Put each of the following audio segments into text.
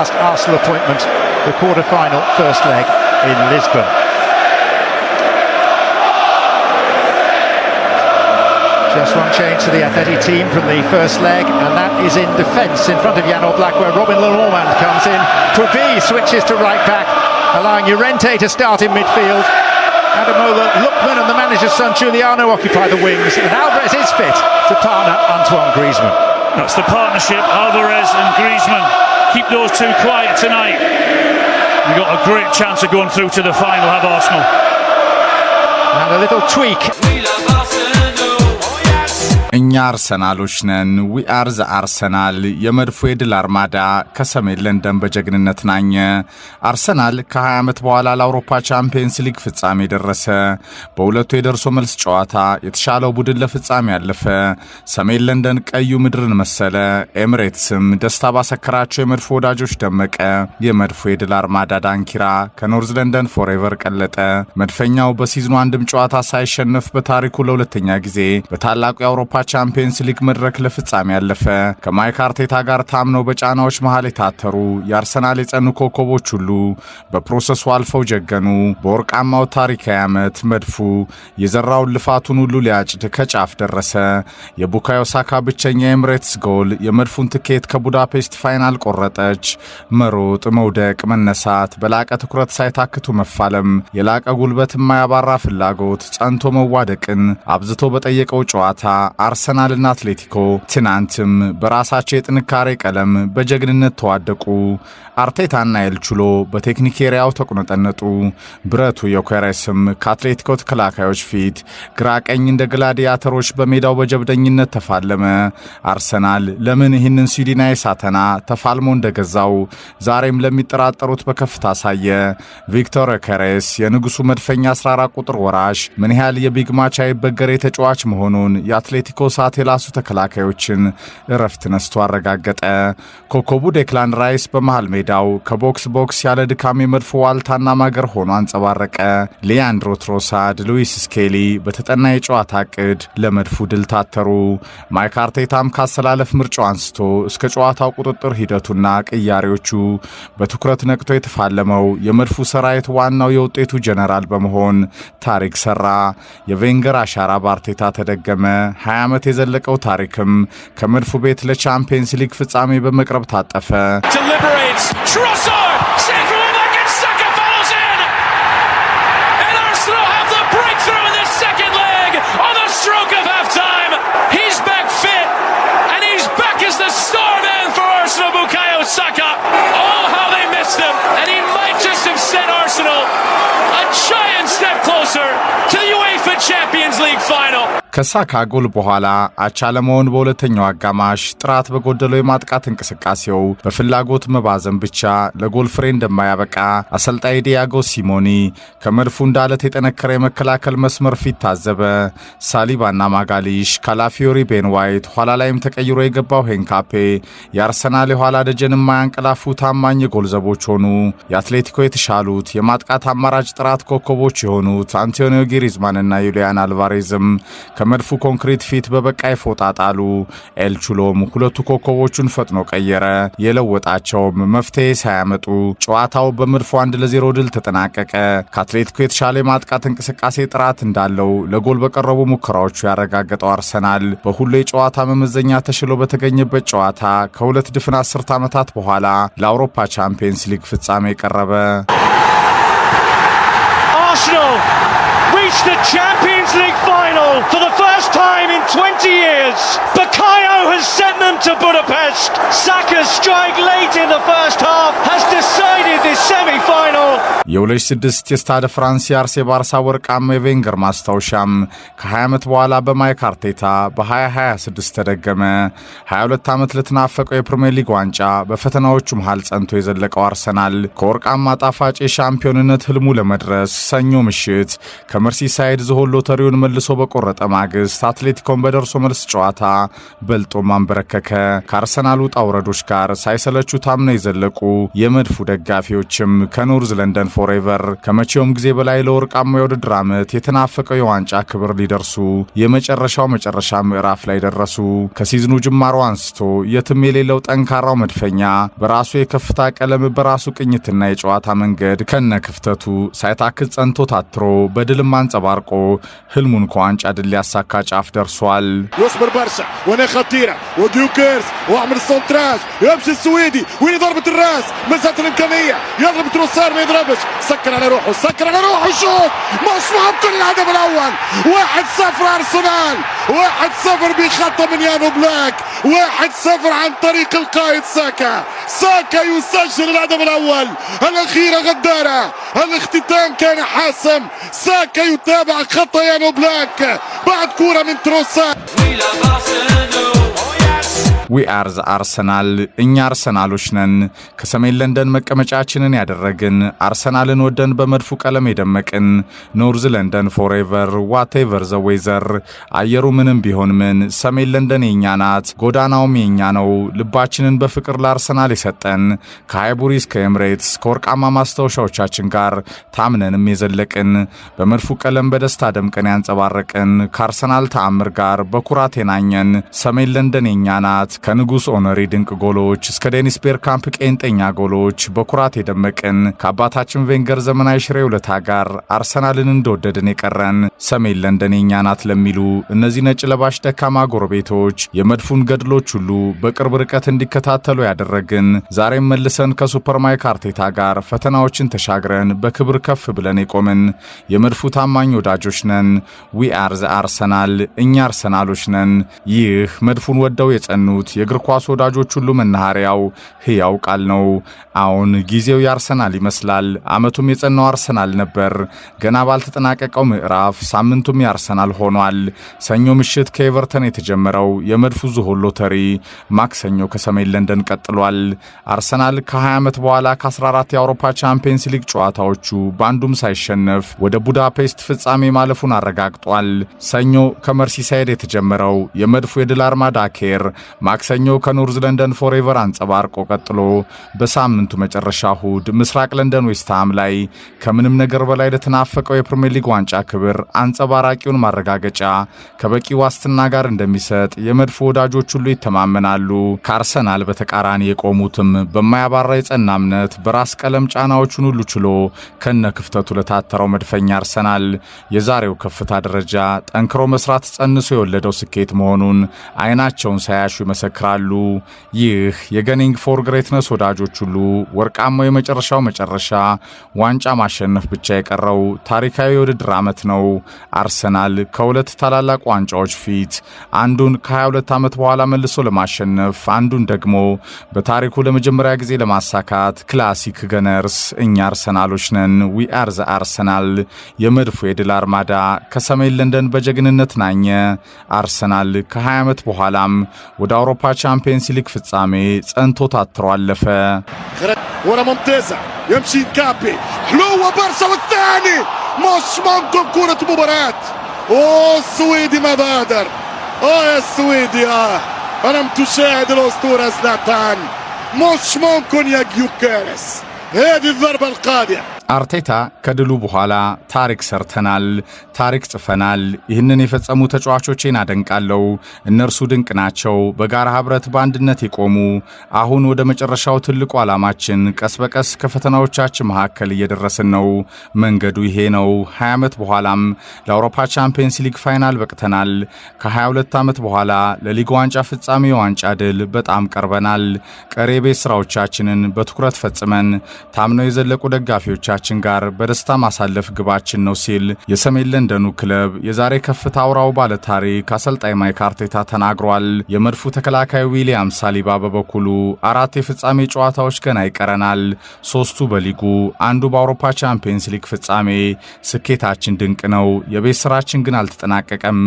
Arsenal appointment, the quarter-final first leg in Lisbon. Just one change to the Athletic team from the first leg, and that is in defence in front of Jan Oblak, where Robin Lenormand comes in. Pubi switches to right back, allowing Llorente to start in midfield. Ademola Lookman and the manager's son Giuliano occupy the wings, and Alvarez is fit to partner Antoine Griezmann. That's the partnership, Alvarez and Griezmann. Keep those two quiet tonight. We've got a great chance of going through to the final, have Arsenal. And a little tweak. እኛ አርሰናሎች ነን ዊ አር ዘ አርሰናል የመድፎ የድል አርማዳ ከሰሜን ለንደን በጀግንነት ናኘ። አርሰናል ከ20 ዓመት በኋላ ለአውሮፓ ቻምፒየንስ ሊግ ፍጻሜ ደረሰ። በሁለቱ የደርሶ መልስ ጨዋታ የተሻለው ቡድን ለፍጻሜ ያለፈ። ሰሜን ለንደን ቀዩ ምድርን መሰለ። ኤሚሬትስም ደስታ ባሰከራቸው የመድፎ ወዳጆች ደመቀ። የመድፎ የድል አርማዳ ዳንኪራ ከኖርዝ ለንደን ፎሬቨር ቀለጠ። መድፈኛው በሲዝኑ አንድም ጨዋታ ሳይሸነፍ በታሪኩ ለሁለተኛ ጊዜ በታላቁ የአውሮፓ ቻምፒየንስ ሊግ መድረክ ለፍጻሜ ያለፈ። ከማይክ አርቴታ ጋር ታምነው በጫናዎች መሃል የታተሩ የአርሰናል የጸኑ ኮከቦች ሁሉ በፕሮሰሱ አልፈው ጀገኑ። በወርቃማው ታሪካዊ ዓመት መድፉ የዘራውን ልፋቱን ሁሉ ሊያጭድ ከጫፍ ደረሰ። የቡካዮ ሳካ ብቸኛ የኤሚሬትስ ጎል የመድፉን ትኬት ከቡዳፔስት ፋይናል ቆረጠች። መሮጥ፣ መውደቅ፣ መነሳት፣ በላቀ ትኩረት ሳይታክቱ መፋለም፣ የላቀ ጉልበት የማያባራ ፍላጎት፣ ጸንቶ መዋደቅን አብዝቶ በጠየቀው ጨዋታ አርሰናልና አትሌቲኮ ትናንትም በራሳቸው የጥንካሬ ቀለም በጀግንነት ተዋደቁ። አርቴታና ኤልቹሎ በቴክኒክ ኤሪያው ተቆነጠነጡ። ብረቱ ዮኬሬስም ከአትሌቲኮ ተከላካዮች ፊት ግራ ቀኝ እንደ ግላዲያተሮች በሜዳው በጀብደኝነት ተፋለመ። አርሰናል ለምን ይህንን ስዊድናዊ ሳተና ተፋልሞ እንደገዛው ዛሬም ለሚጠራጠሩት በከፍታ አሳየ። ቪክቶር ዮኬሬስ የንጉሱ መድፈኛ 14 ቁጥር ወራሽ ምን ያህል የቢግ ማች አይበገሬ ተጫዋች መሆኑን የአትሌቲኮ ሰዓት የላሱ ተከላካዮችን እረፍት ነስቶ አረጋገጠ። ኮከቡ ዴክላን ራይስ በመሃል ሜዳው ከቦክስ ቦክስ ያለ ድካም የመድፎ ዋልታና ማገር ሆኖ አንጸባረቀ። ሊያንድሮ ትሮሳድ፣ ሉዊስ ስኬሊ በተጠና የጨዋታ ዕቅድ ለመድፉ ድል ታተሩ። ማይክ አርቴታም ካሰላለፍ ምርጫው አንስቶ እስከ ጨዋታው ቁጥጥር ሂደቱና ቅያሬዎቹ በትኩረት ነቅቶ የተፋለመው የመድፉ ሰራዊት ዋናው የውጤቱ ጀነራል በመሆን ታሪክ ሰራ። የቬንገር አሻራ በአርቴታ ተደገመ። 20 ዓመት የዘለቀው ታሪክም ከመድፉ ቤት ለቻምፒየንስ ሊግ ፍጻሜ በመቅረብ ታጠፈ። ከሳካ ጎል በኋላ አቻ ለመሆን በሁለተኛው አጋማሽ ጥራት በጎደለው የማጥቃት እንቅስቃሴው በፍላጎት መባዘን ብቻ ለጎል ፍሬ እንደማያበቃ አሰልጣኝ ዲያጎ ሲሞኒ ከመድፉ እንዳለት የጠነከረ የመከላከል መስመር ፊት ታዘበ። ሳሊባና ማጋሊሽ፣ ካላፊዮሪ፣ ቤን ዋይት፣ ኋላ ላይም ተቀይሮ የገባው ሄንካፔ የአርሰናል የኋላ ደጀን የማያንቀላፉ ታማኝ ጎል ዘቦች ሆኑ። የአትሌቲኮ የተሻሉት የማጥቃት አማራጭ ጥራት ኮከቦች የሆኑት አንቶኒዮ ግሪዝማንና ዩሊያን አልቫሬዝም ከመድፉ ኮንክሪት ፊት በበቃ ፎጣ ጣሉ። ኤልቹሎም ሁለቱ ኮከቦቹን ፈጥኖ ቀየረ። የለወጣቸውም መፍትሄ ሳያመጡ ጨዋታው በመድፉ 1-0 ድል ተጠናቀቀ። ከአትሌቲኮ የተሻለ የማጥቃት እንቅስቃሴ ጥራት እንዳለው ለጎል በቀረቡ ሙከራዎቹ ያረጋገጠው አርሰናል በሁሉ የጨዋታ መመዘኛ ተሽሎ በተገኘበት ጨዋታ ከሁለት ድፍን 10 ዓመታት በኋላ ለአውሮፓ ቻምፒየንስ ሊግ ፍጻሜ ቀረበ። Arsenal reach the Champions League final for the first time in 20 years. Bukayo has sent them to Budapest. Saka's strike late in the first half has decided this semi-final. የ2006 የስታደ ፍራንስ የአርሴ ባርሳ ወርቃማ የቬንገር ማስታወሻም ከ20 ዓመት በኋላ በማይክ አርቴታ በ2026 ተደገመ። 22 ዓመት ለተናፈቀው የፕሪሚየር ሊግ ዋንጫ በፈተናዎቹ መሃል ጸንቶ የዘለቀው አርሰናል ከወርቃማ ጣፋጭ የሻምፒዮንነት ህልሙ ለመድረስ ሰኞ ምሽት ከመርሲሳይድ ዝሆን ሎተሪውን መልሶ በቆረጠ ማግስት አትሌቲኮን በደርሶ መልስ ጨዋታ በልጦ ማንበረከከ። ከአርሰናል ውጣ ውረዶች ጋር ሳይሰለቹ ታምነው የዘለቁ የመድፉ ደጋፊዎችም ከኖርዝ ለንደን ፎሬቨር ከመቼውም ጊዜ በላይ ለወርቃማ የውድድር ዓመት የተናፈቀው የዋንጫ ክብር ሊደርሱ የመጨረሻው ምዕራፍ ላይ ደረሱ። ከሲዝኑ ጅማሮ አንስቶ የትም የሌለው ጠንካራው መድፈኛ በራሱ የከፍታ ቀለም በራሱ ቅኝትና የጨዋታ መንገድ ከነ ክፍተቱ ሳይታክት ጸንቶ ታትሮ በድልም አንጸባርቆ ህልሙን ከዋንጫ ድል ሊያሳካ ጫፍ ደርሷል። يصبر برشا وانا خطيره وديوكرز واعمل السونتراج يمشي السويدي وين ضربه الراس مسات الامكانيه يضرب تروسار ما يضربش سكر على روحه شوط مش ممكن الهدف الاول 1-0 ارسنال 1-0 بخطه من يانو بلاك 1-0 عن طريق القائد ساكا يسجل الهدف الاول الاخيره غداره الاختتام كان حاسم ساكا يتابع خطه يانو بلاك بعد كوره من تروسار ዊ አር ዘ አርሰናል እኛ አርሰናሎች ነን። ከሰሜን ለንደን መቀመጫችንን ያደረግን አርሰናልን ወደን በመድፉ ቀለም የደመቅን ኖርዝ ለንደን ፎሬቨር ዋቴቨር ዘ ዌዘር አየሩ ምንም ቢሆን ምን ሰሜን ለንደን የኛ ናት፣ ጎዳናውም የኛ ነው። ልባችንን በፍቅር ለአርሰናል የሰጠን ከሃይቡሪ እስከ ኤምሬትስ ከወርቃማ ማስታወሻዎቻችን ጋር ታምነንም የዘለቅን በመድፉ ቀለም በደስታ ደምቀን ያንጸባረቅን ከአርሰናል ተአምር ጋር በኩራት የናኘን ሰሜን ለንደን የኛ ናት። ከንጉስ ኦነሪ ድንቅ ጎሎች እስከ ዴኒስ ቤርካምፕ ቄንጠኛ ጎሎች በኩራት የደመቅን ከአባታችን ቬንገር ዘመናዊ ሽሬ ውለታ ጋር አርሰናልን እንደወደድን የቀረን ሰሜን ለንደን የኛ ናት ለሚሉ እነዚህ ነጭ ለባሽ ደካማ ጎረቤቶች የመድፉን ገድሎች ሁሉ በቅርብ ርቀት እንዲከታተሉ ያደረግን ዛሬም መልሰን ከሱፐር ማይክ አርቴታ ጋር ፈተናዎችን ተሻግረን በክብር ከፍ ብለን የቆምን የመድፉ ታማኝ ወዳጆች ነን። ዊ አር ዘ አርሰናል እኛ አርሰናሎች ነን። ይህ መድፉን ወደው የጸኑት የእግር ኳስ ወዳጆች ሁሉ መናኸሪያው ሕያው ቃል ነው። አሁን ጊዜው የአርሰናል ይመስላል። ዓመቱም የጸናው አርሰናል ነበር። ገና ባልተጠናቀቀው ምዕራፍ ሳምንቱም የአርሰናል ሆኗል። ሰኞ ምሽት ከኤቨርተን የተጀመረው የመድፉ ዝሆን ሎተሪ ማክሰኞ ከሰሜን ለንደን ቀጥሏል። አርሰናል ከ20 ዓመት በኋላ ከ14 የአውሮፓ ቻምፒየንስ ሊግ ጨዋታዎቹ በአንዱም ሳይሸነፍ ወደ ቡዳፔስት ፍጻሜ ማለፉን አረጋግጧል። ሰኞ ከመርሲሳይድ የተጀመረው የመድፉ የድል አርማዳ ኬር ማክሰኞ ከኖርዝ ለንደን ፎሬቨር አንጸባርቆ ቀጥሎ በሳምንቱ መጨረሻ እሁድ ምስራቅ ለንደን ዌስትሃም ላይ ከምንም ነገር በላይ ለተናፈቀው የፕሪሚየር ሊግ ዋንጫ ክብር አንጸባራቂውን ማረጋገጫ ከበቂ ዋስትና ጋር እንደሚሰጥ የመድፉ ወዳጆች ሁሉ ይተማመናሉ። ከአርሰናል በተቃራኒ የቆሙትም በማያባራ የጸና እምነት በራስ ቀለም ጫናዎቹን ሁሉ ችሎ ከነ ክፍተቱ ለታተረው መድፈኛ አርሰናል የዛሬው ከፍታ ደረጃ ጠንክሮ መስራት ጸንሶ የወለደው ስኬት መሆኑን አይናቸውን ሳያሹ ይመሰክራሉ። ይህ የገኒንግ ፎር ግሬትነስ ወዳጆች ሁሉ ወርቃማው የመጨረሻው መጨረሻ ዋንጫ ማሸነፍ ብቻ የቀረው ታሪካዊ የውድድር ዓመት ነው። አርሰናል ከሁለት ታላላቅ ዋንጫዎች ፊት አንዱን ከ22 ዓመት በኋላ መልሶ ለማሸነፍ አንዱን ደግሞ በታሪኩ ለመጀመሪያ ጊዜ ለማሳካት ክላሲክ ገነርስ እኛ አርሰናሎች ነን። ዊ አር ዘ አርሰናል የመድፉ የድል አርማዳ ከሰሜን ለንደን በጀግንነት ናኘ። አርሰናል ከ20 ዓመት በኋላም ወደ አውሮፓ ቻምፒየንስ ሊግ ፍጻሜ ጸንቶ ታትሮ አለፈ። ورا ممتازة يمشي كابي حلوة برشا والثاني مش ممكن كرة مباراة. اوه السويدي ما بادر. يا السويدي انا متشاهد الاسطورة زلاتان مش ممكن يا جيوكيرس هذه الضربة القاضية. አርቴታ ከድሉ በኋላ ታሪክ ሰርተናል፣ ታሪክ ጽፈናል። ይህንን የፈጸሙ ተጫዋቾቼን አደንቃለሁ። እነርሱ ድንቅ ናቸው። በጋራ ህብረት በአንድነት የቆሙ አሁን ወደ መጨረሻው ትልቁ ዓላማችን ቀስ በቀስ ከፈተናዎቻችን መካከል እየደረስን ነው። መንገዱ ይሄ ነው። 20 ዓመት በኋላም ለአውሮፓ ቻምፒየንስ ሊግ ፋይናል በቅተናል። ከ22 ዓመት በኋላ ለሊግ ዋንጫ ፍጻሜ ዋንጫ ድል በጣም ቀርበናል። ቀሪ ቤት ስራዎቻችንን በትኩረት ፈጽመን ታምነው የዘለቁ ደጋፊዎቻችን ጋር በደስታ ማሳለፍ ግባችን ነው ሲል የሰሜን ለንደኑ ክለብ የዛሬ ከፍታ አውራው ባለ ታሪክ አሰልጣኝ ማይክ አርቴታ ተናግሯል። የመድፉ ተከላካይ ዊሊያም ሳሊባ በበኩሉ 4 የፍጻሜ ጨዋታዎች ገና ይቀረናል፣ 3ቱ በሊጉ አንዱ በአውሮፓ ቻምፒየንስ ሊግ ፍጻሜ። ስኬታችን ድንቅ ነው፣ የቤት ስራችን ግን አልተጠናቀቀም።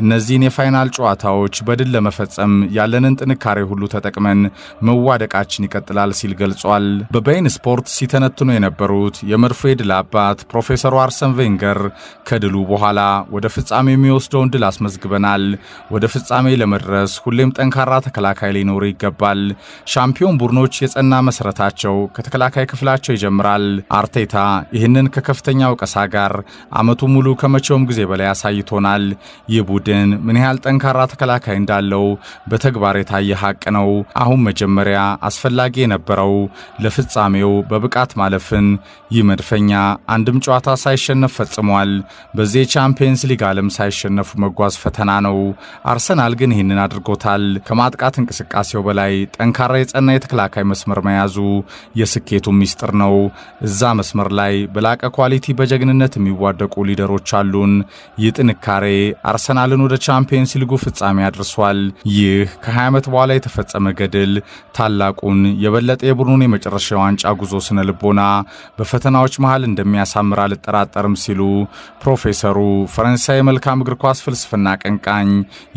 እነዚህን የፋይናል ጨዋታዎች በድል ለመፈጸም ያለንን ጥንካሬ ሁሉ ተጠቅመን መዋደቃችን ይቀጥላል ሲል ገልጿል። በቤይን ስፖርት ሲተነትኑ የነበሩት የመድፎ የድል አባት ፕሮፌሰሩ አርሰን ቬንገር ከድሉ በኋላ ወደ ፍጻሜ የሚወስደውን ድል አስመዝግበናል። ወደ ፍጻሜ ለመድረስ ሁሌም ጠንካራ ተከላካይ ሊኖር ይገባል። ሻምፒዮን ቡድኖች የጸና መሰረታቸው ከተከላካይ ክፍላቸው ይጀምራል። አርቴታ ይህንን ከከፍተኛ ወቀሳ ጋር ዓመቱ ሙሉ ከመቼውም ጊዜ በላይ አሳይቶናል። ይህ ቡድን ምን ያህል ጠንካራ ተከላካይ እንዳለው በተግባር የታየ ሀቅ ነው። አሁን መጀመሪያ አስፈላጊ የነበረው ለፍጻሜው በብቃት ማለፍን ይህ መድፈኛ አንድም ጨዋታ ሳይሸነፍ ፈጽሟል። በዚህ የቻምፒየንስ ሊግ ዓለም ሳይሸነፉ መጓዝ ፈተና ነው። አርሰናል ግን ይህንን አድርጎታል። ከማጥቃት እንቅስቃሴው በላይ ጠንካራ የጸና የተከላካይ መስመር መያዙ የስኬቱ ሚስጥር ነው። እዛ መስመር ላይ በላቀ ኳሊቲ በጀግንነት የሚዋደቁ ሊደሮች አሉን። ይህ ጥንካሬ አርሰናልን ወደ ቻምፒየንስ ሊጉ ፍጻሜ አድርሷል። ይህ ከ20 ዓመት በኋላ የተፈጸመ ገድል ታላቁን የበለጠ የቡድኑን የመጨረሻ ዋንጫ ጉዞ ስነ ልቦና በፈተናዎች መሃል እንደሚያሳምር አልጠራጠርም ሲሉ ፕሮፌሰሩ ፈረንሳይ መልካም እግር ኳስ ፍልስፍና አቀንቃኝ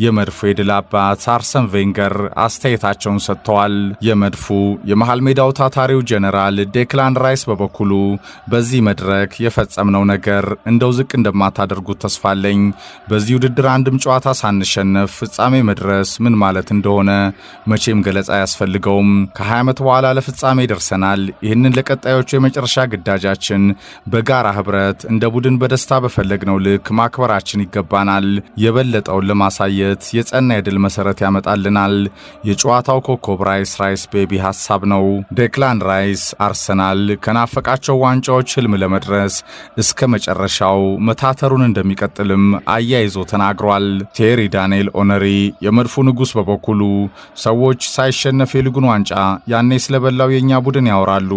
የመድፎ የድል አባት አርሰን ቬንገር አስተያየታቸውን ሰጥተዋል። የመድፉ የመሃል ሜዳው ታታሪው ጀነራል ዴክላን ራይስ በበኩሉ በዚህ መድረክ የፈጸምነው ነገር እንደው ዝቅ እንደማታደርጉት ተስፋለኝ። በዚህ ውድድር አንድም ጨዋታ ሳንሸነፍ ፍጻሜ መድረስ ምን ማለት እንደሆነ መቼም ገለጻ አያስፈልገውም። ከ20 ዓመት በኋላ ለፍጻሜ ደርሰናል። ይህንን ለቀጣዮቹ የመጨረሻ ግዳጃችን በጋራ ህብረት እንደ ቡድን በደስታ በፈለግነው ልክ ማክበራችን ይገባናል። የበለጠውን ለማሳየት የጸና የድል መሰረት ያመጣልናል። የጨዋታው ኮከብ ራይስ ቤቢ ሐሳብ ነው። ዴክላን ራይስ አርሰናል ከናፈቃቸው ዋንጫዎች ህልም ለመድረስ እስከ መጨረሻው መታተሩን እንደሚቀጥልም አያይዞ ተናግሯል። ቴሪ ዳንኤል ኦነሪ የመድፉ ንጉሥ በበኩሉ ሰዎች ሳይሸነፍ የሊጉን ዋንጫ ያኔ ስለበላው የኛ ቡድን ያወራሉ።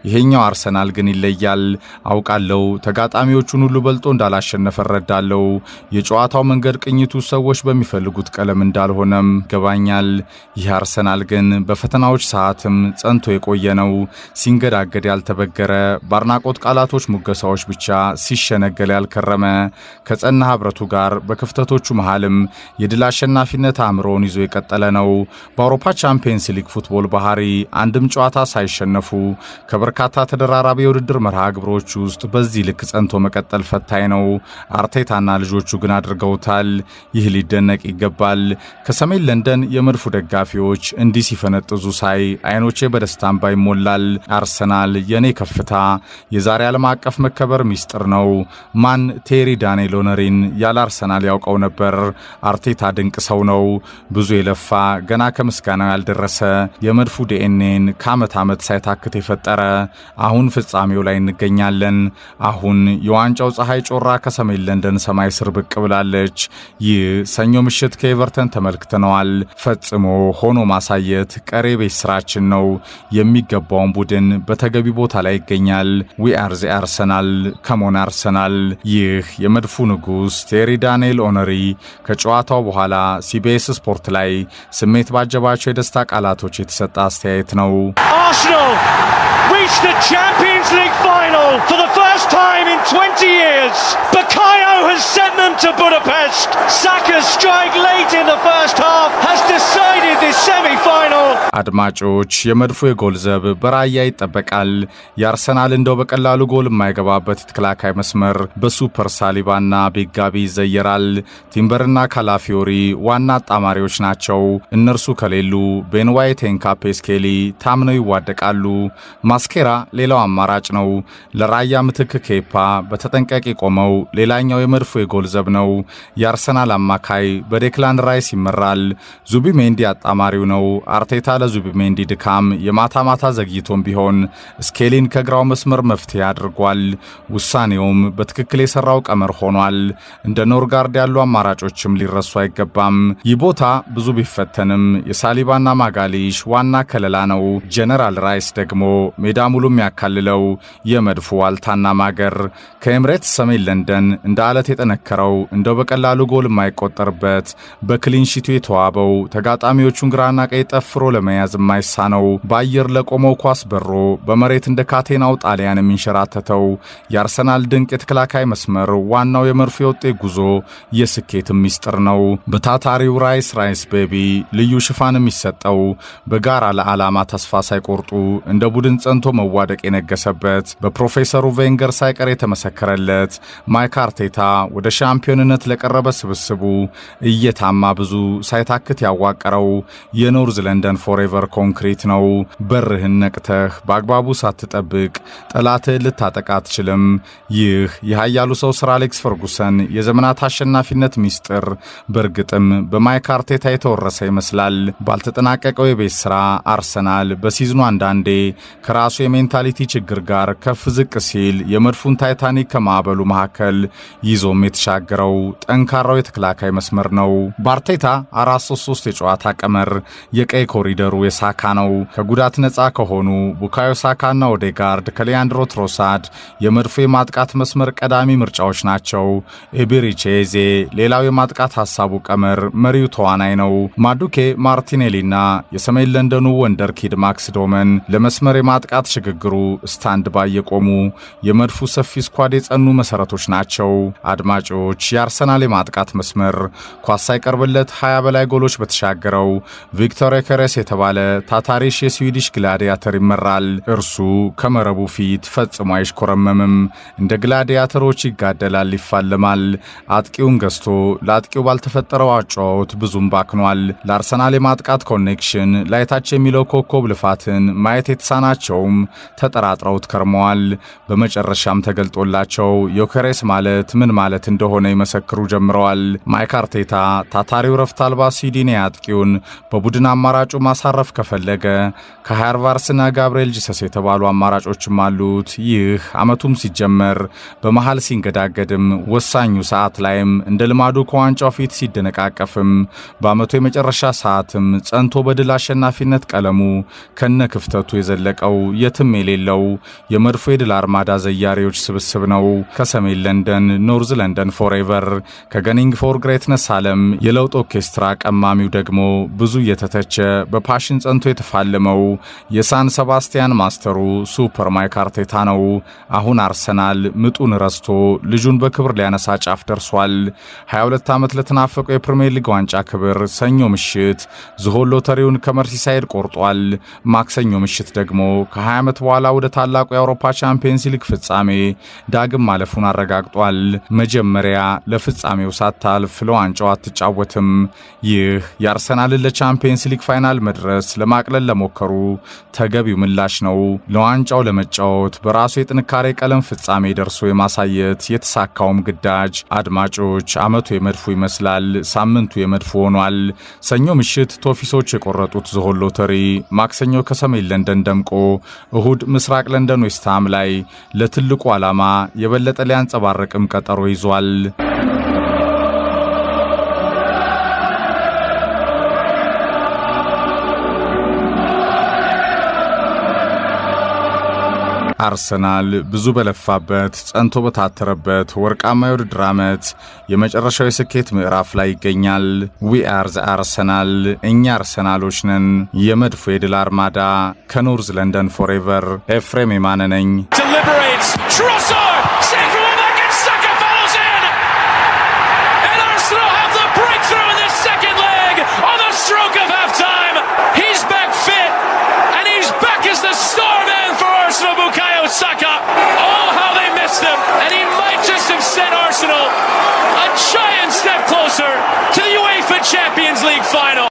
ይሄኛው አርሰናል ግን ይለያል። አውቃለሁ ተጋጣሚዎቹን ሁሉ በልጦ እንዳላሸነፈ እረዳለሁ። የጨዋታው መንገድ ቅኝቱ ሰዎች በሚፈልጉት ቀለም እንዳልሆነም ገባኛል። ይህ አርሰናል ግን በፈተናዎች ሰዓትም ጸንቶ የቆየ ነው። ሲንገዳገድ ያልተበገረ፣ በአድናቆት ቃላቶች ሙገሳዎች ብቻ ሲሸነገል ያልከረመ፣ ከጸና ህብረቱ ጋር በክፍተቶቹ መሃልም የድል አሸናፊነት አእምሮውን ይዞ የቀጠለ ነው። በአውሮፓ ቻምፒየንስ ሊግ ፉትቦል ባህሪ አንድም ጨዋታ ሳይሸነፉ ከበርካታ ተደራራቢ የውድድር መርሃ ግብሮች ውስጥ በዚህ ልክ ጸንቶ መቀጠል ፈታኝ ነው። አርቴታና ልጆቹ ግን አድርገውታል። ይህ ሊደነቅ ይገባል። ከሰሜን ለንደን የመድፉ ደጋፊዎች እንዲህ ሲፈነጥዙ ሳይ አይኖቼ በደስታ እንባ ይሞላል። አርሰናል የኔ ከፍታ፣ የዛሬ ዓለም አቀፍ መከበር ሚስጥር ነው። ማን ቴሪ ዳንኤል ኦነሪን ያለ አርሰናል ያውቀው ነበር? አርቴታ ድንቅ ሰው ነው። ብዙ የለፋ ገና ከምስጋናው ያልደረሰ የመድፉ ዲኤንኤን ከዓመት ዓመት ሳይታክት የፈጠረ አሁን ፍጻሜው ላይ እንገኛለን። አሁን የዋንጫው ፀሐይ ጮራ ከሰሜን ለንደን ሰማይ ስር ብቅ ብላለች። ይህ ሰኞ ምሽት ከኤቨርተን ተመልክተነዋል። ፈጽሞ ሆኖ ማሳየት ቀሪ ቤት ስራችን ነው። የሚገባውን ቡድን በተገቢ ቦታ ላይ ይገኛል። ዊ አር ዘ አርሰናል ከሞን አርሰናል። ይህ የመድፉ ንጉሥ ቴሪ ዳንኤል ኦነሪ ከጨዋታው በኋላ ሲቢኤስ ስፖርት ላይ ስሜት ባጀባቸው የደስታ ቃላቶች የተሰጠ አስተያየት ነው። Arsenal reach the Champions League final for the first time in 20 years. Bukayo has sent them to Budapest. Saka's strike late in the first half has decided this semi-final. አድማጮች የመድፉ የጎል ዘብ በራያ ይጠበቃል። የአርሰናል እንደው በቀላሉ ጎል የማይገባበት የተከላካይ መስመር በሱፐር ሳሊባና ቤጋቢ ይዘየራል። ቲምበርና ካላፊዮሪ ዋና አጣማሪዎች ናቸው። እነርሱ ከሌሉ ቤን ዋይት፣ ኤንካፔ፣ ስኬሊ ታምነው ይዋደቃሉ። ማስኬራ ሌላው አማራጭ ነው። ለራያ ምትክ ኬፓ በተጠንቀቅ ቆመው ሌላኛው የመድፉ የጎል ዘብ ነው። የአርሰናል አማካይ በዴክላን ራይስ ይመራል። ዙቢሜንዲ አጣማሪው ነው። አርቴታ ለዙቢሜንዲ ድካም የማታ ማታ ዘግይቶም ቢሆን ስኬሊን ከግራው መስመር መፍትሄ አድርጓል። ውሳኔውም በትክክል የሰራው ቀመር ሆኗል። እንደ ኖርጋርድ ያሉ አማራጮችም ሊረሱ አይገባም። ይህ ቦታ ብዙ ቢፈተንም የሳሊባና ማጋሊሽ ዋና ከለላ ነው። ጀነራል ራይስ ደግሞ ሜዳ ሙሉ የሚያካልለው የመድፉ ዋልታና ማገር ከኤምሬትስ ሰሜን ለንደን እንደ አለት የጠነከረው የመረጠው እንደው በቀላሉ ጎል የማይቆጠርበት በክሊንሺቱ የተዋበው ተጋጣሚዎቹን ግራና ቀኝ ጠፍሮ ለመያዝ የማይሳነው በአየር ለቆመው ኳስ በሮ በመሬት እንደ ካቴናው ጣሊያን የሚንሸራተተው የአርሰናል ድንቅ የተከላካይ መስመር ዋናው የመርፌ ውጤት ጉዞ የስኬት ሚስጥር ነው። በታታሪው ራይስ ቤቢ ልዩ ሽፋን የሚሰጠው በጋራ ለዓላማ ተስፋ ሳይቆርጡ እንደ ቡድን ጸንቶ መዋደቅ የነገሰበት በፕሮፌሰሩ ቬንገር ሳይቀር የተመሰከረለት ማይክ አርቴታ ወደ ሻምፒዮንነት ለቀረበ ስብስቡ እየታማ ብዙ ሳይታክት ያዋቀረው የኖርዝ ለንደን ፎሬቨር ኮንክሪት ነው። በርህን ነቅተህ በአግባቡ ሳትጠብቅ ጠላትህን ልታጠቃ አትችልም። ይህ የኃያሉ ሰው ሰር አሌክስ ፈርጉሰን የዘመናት አሸናፊነት ሚስጥር በእርግጥም በማይክ አርቴታ የተወረሰ ይመስላል። ባልተጠናቀቀው የቤት ሥራ አርሰናል በሲዝኑ አንዳንዴ ከራሱ የሜንታሊቲ ችግር ጋር ከፍ ዝቅ ሲል የመድፉን ታይታኒክ ከማዕበሉ መካከል ይዞም የተሻገረው ጠንካራው የተከላካይ መስመር ነው። በአርቴታ 4-3-3 የጨዋታ ቀመር የቀይ ኮሪደሩ የሳካ ነው። ከጉዳት ነፃ ከሆኑ ቡካዮ ሳካና ኦዴጋርድ ከሊያንድሮ ትሮሳድ የመድፉ የማጥቃት መስመር ቀዳሚ ምርጫዎች ናቸው። ኤቤሪቼዜ ሌላው የማጥቃት ሐሳቡ ቀመር መሪው ተዋናይ ነው። ማዱኬ ማርቲኔሊና የሰሜን ለንደኑ ወንደር ኪድ ማክስ ዶመን ለመስመር የማጥቃት ሽግግሩ ስታንድ ባይ የቆሙ የመድፉ ሰፊ ስኳድ የጸኑ መሰረቶች ናቸው። አድማጮች፣ የአርሰናል የማጥቃት መስመር ኳስ ሳይቀርብለት 20 በላይ ጎሎች በተሻገረው ቪክቶር ዮኬሬስ የተባለ ታታሪሽ የስዊዲሽ ግላዲያተር ይመራል። እርሱ ከመረቡ ፊት ፈጽሞ አይሽኮረመምም። እንደ ግላዲያተሮች ይጋደላል፣ ይፋለማል። አጥቂውን ገዝቶ ለአጥቂው ባልተፈጠረው አጫወት ብዙም ባክኗል። ለአርሰናል የማጥቃት ኮኔክሽን ላይታች የሚለው ኮከብ ልፋትን ማየት የተሳናቸውም ተጠራጥረውት ከርመዋል። በመጨረሻም ተገልጦላቸው ዮኬሬስ ማለት ምን ማለት እንደሆነ ይመሰክሩ ጀምረዋል። ማይክ አርቴታ ታታሪው ረፍት አልባ ሲዲኔ አጥቂውን በቡድን አማራጩ ማሳረፍ ከፈለገ ከሃርቫርስና ጋብርኤል ጂሰስ የተባሉ አማራጮችም አሉት። ይህ ዓመቱም ሲጀመር በመሃል ሲንገዳገድም ወሳኙ ሰዓት ላይም እንደ ልማዱ ከዋንጫው ፊት ሲደነቃቀፍም በዓመቱ የመጨረሻ ሰዓትም ጸንቶ በድል አሸናፊነት ቀለሙ ከነ ክፍተቱ የዘለቀው የትም የሌለው የመድፎ የድል አርማዳ ዘያሪዎች ስብስብ ነው። ከሰሜን ለንደን ኖርዝ ለንደን ፎሬቨር፣ ከገኒንግ ፎር ግሬትነስ ዓለም የለውጥ ኦርኬስትራ ቀማሚው ደግሞ ብዙ እየተተቸ በፓሽን ጸንቶ የተፋለመው የሳን ሰባስቲያን ማስተሩ ሱፐር ማይክ አርቴታ ነው። አሁን አርሰናል ምጡን ረስቶ ልጁን በክብር ሊያነሳ ጫፍ ደርሷል። 22 ዓመት ለተናፈቀው የፕሪሚየር ሊግ ዋንጫ ክብር ሰኞ ምሽት ዝሆን ሎተሪውን ከመርሲሳይድ ቆርጧል። ማክሰኞ ምሽት ደግሞ ከ20 ዓመት በኋላ ወደ ታላቁ የአውሮፓ ቻምፒየንስ ሊግ ፍጻሜ ዳግም ማለፉን አረጋግጧል። መጀመሪያ ለፍጻሜው ሳታልፍ ለዋንጫው አትጫወትም። ይህ የአርሰናልን ለቻምፒየንስ ሊግ ፋይናል መድረስ ለማቅለል ለሞከሩ ተገቢው ምላሽ ነው። ለዋንጫው ለመጫወት በራሱ የጥንካሬ ቀለም ፍጻሜ ደርሶ የማሳየት የተሳካውም ግዳጅ። አድማጮች፣ ዓመቱ የመድፉ ይመስላል፣ ሳምንቱ የመድፉ ሆኗል። ሰኞ ምሽት ቶፊሶች የቆረጡት ዝሆን ሎተሪ ማክሰኞ ከሰሜን ለንደን ደምቆ እሁድ ምስራቅ ለንደን ዌስትሃም ላይ ለትልቁ ዓላማ የበለጠ ሊያንጸባርቅም ቀጠሮ ይዟል። አርሰናል ብዙ በለፋበት ጸንቶ በታተረበት ወርቃማ የውድድር ዓመት የመጨረሻው የስኬት ምዕራፍ ላይ ይገኛል። ዊ አር ዘ አርሰናል፣ እኛ አርሰናሎች ነን። የመድፎ የድል አርማዳ ከኖርዝ ለንደን ፎሬቨር ኤፍሬም የማነ ነኝ።